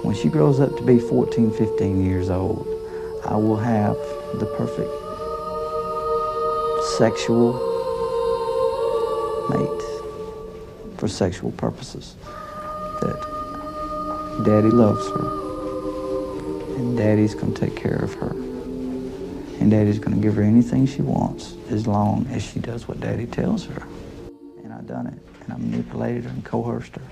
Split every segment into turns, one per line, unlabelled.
When she grows up to be 14, 15 years old, I will have the perfect sexual mate for sexual purposes. That Daddy loves her, and Daddy's going to take care of her. And Daddy's going to give her anything she wants as long as she does what Daddy tells her. And I've done it, and I manipulated her and coerced her.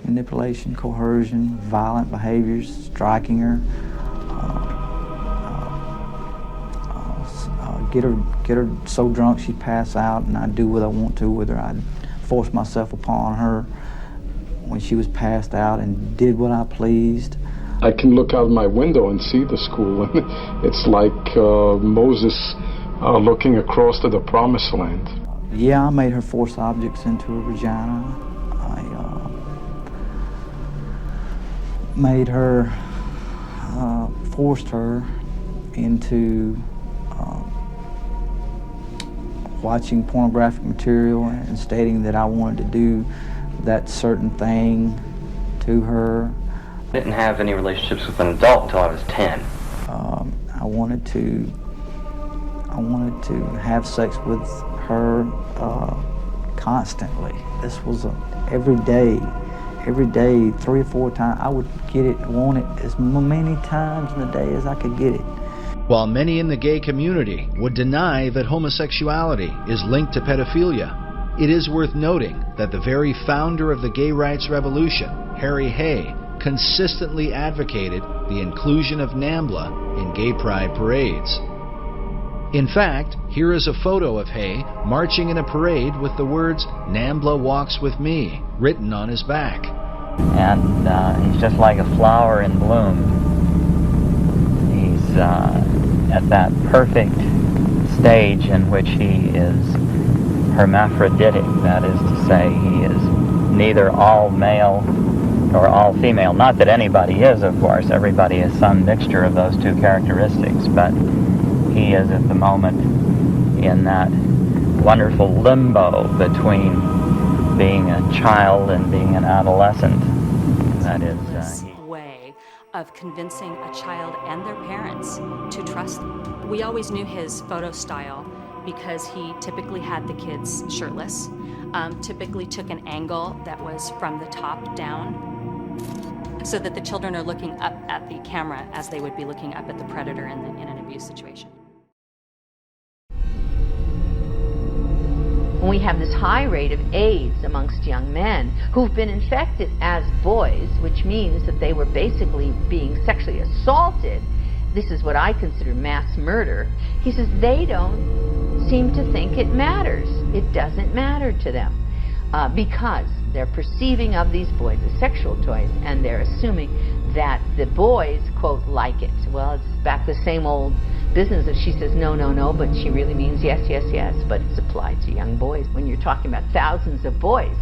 Manipulation, coercion, violent behaviors, striking her, get her so drunk she'd pass out, and I'd do what I want to with her. I'd force myself upon her when she was passed out and did what I pleased.
I can look out my window and see the school, and it's like Moses looking across to the promised land.
Yeah, I made her force objects into her vagina. Made her, forced her into watching pornographic material and stating that I wanted to do that certain thing to her.
I didn't have any relationships with an adult until I was 10.
I wanted to have sex with her constantly. This was every day, 3 or 4 times. I would get it, want it as many times in the day as I could get it.
While many in the gay community would deny that homosexuality is linked to pedophilia, it is worth noting that the very founder of the gay rights revolution, Harry Hay, consistently advocated the inclusion of NAMBLA in gay pride parades. In fact, here is a photo of Hay marching in a parade with the words, "NAMBLA walks with me," written on his back.
And he's just like a flower in bloom. He's at that perfect stage in which he is hermaphroditic, that is to say, he is neither all male nor all female. Not that anybody is, of course. Everybody is some mixture of those two characteristics, but he is at the moment in that wonderful limbo between being a child and being an adolescent. That is
way of convincing a child and their parents to trust them. We always knew his photo style because he typically had the kids shirtless, typically took an angle that was from the top down, so that the children are looking up at the camera as they would be looking up at the predator in an abuse situation.
When we have this high rate of AIDS amongst young men who've been infected as boys, which means that they were basically being sexually assaulted, this is what I consider mass murder. He says they don't seem to think it matters. It doesn't matter to them because they're perceiving of these boys as sexual toys, and they're assuming that the boys, quote, like it. Well, it's back to the same old business if she says no, no, no, but she really means yes, yes, yes, but it's applied to young boys. When you're talking about thousands of boys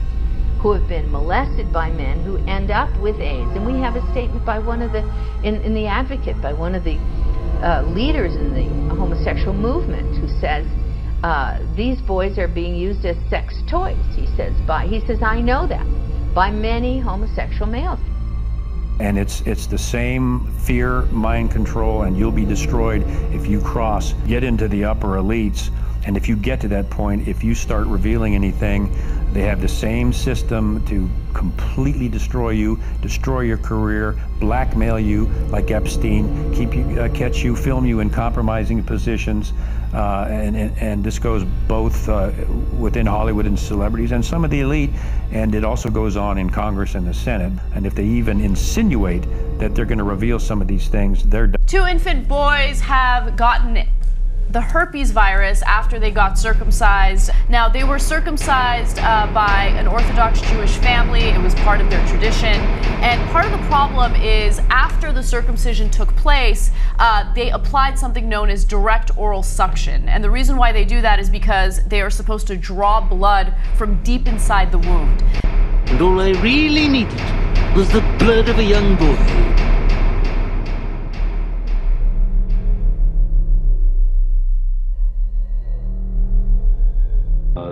who have been molested by men who end up with AIDS. And we have a statement by one of the, in the Advocate, by one of the leaders in the homosexual movement who says, these boys are being used as sex toys, he says, I know that, by many homosexual males.
And it's the same fear, mind control, and you'll be destroyed if you get into the upper elites. And if you get to that point, if you start revealing anything, they have the same system to completely destroy you, destroy your career, blackmail you like Epstein, catch you, film you in compromising positions, and this goes both within Hollywood and celebrities and some of the elite, and it also goes on in Congress and the Senate. And if they even insinuate that they're going to reveal some of these things, they're done.
2 infant boys have gotten the herpes virus after they got circumcised. Now, they were circumcised by an Orthodox Jewish family. It was part of their tradition. And part of the problem is after the circumcision took place, they applied something known as direct oral suction. And the reason why they do that is because they are supposed to draw blood from deep inside the wound.
And all I really needed was the blood of a young boy.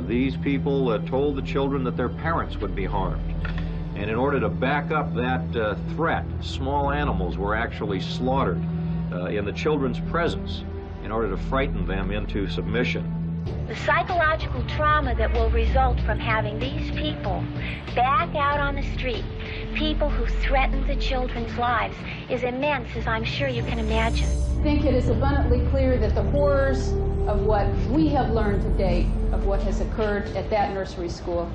These people told the children that their parents would be harmed. And in order to back up that threat, small animals were actually slaughtered in the children's presence in order to frighten them into submission.
The psychological trauma that will result from having these people back out on the street, people who threaten the children's lives, is immense, as I'm sure you can imagine.
I think it is abundantly clear that the horrors of what we have learned to date, of what has occurred at that nursery school,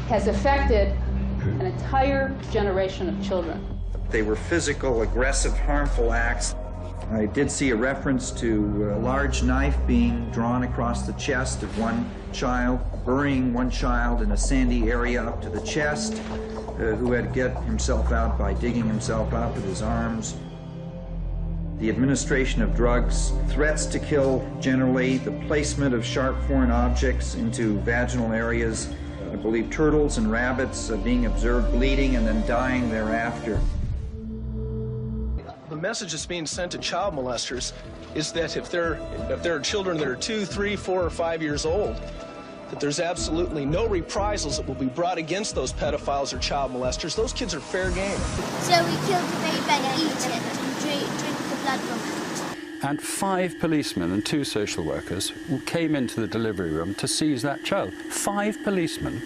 has affected an entire generation of children.
They were physical, aggressive, harmful acts. I did see a reference to a large knife being drawn across the chest of one child, burying one child in a sandy area up to the chest, who had to get himself out by digging himself out with his arms. The administration of drugs, threats to kill generally, the placement of sharp foreign objects into vaginal areas, I believe turtles and rabbits being observed bleeding and then dying thereafter.
The message that's being sent to child molesters is that if there are children that are 2, 3, 4, or 5 years old, that there's absolutely no reprisals that will be brought against those pedophiles or child molesters. Those kids are fair game.
So we killed the baby and eat it and drink the blood from it.
And 5 policemen and 2 social workers came into the delivery room to seize that child. 5 policemen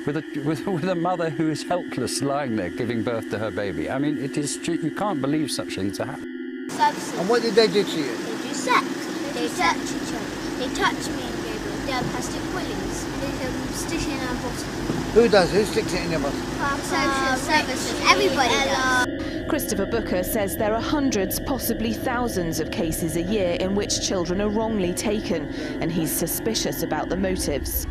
with a mother who is helpless lying there giving birth to her baby. I mean, it is you can't believe such things are happening.
And
what did they do to you?
They do sex. They touch each other. They touch me and Gabriel. They have plastic willies. They stick it in our bottom.
Who does? Who sticks it in your bottom?
Social services. Everybody does.
Christopher Booker says there are hundreds, possibly thousands of cases a year in which children are wrongly taken, and he's suspicious about the motives.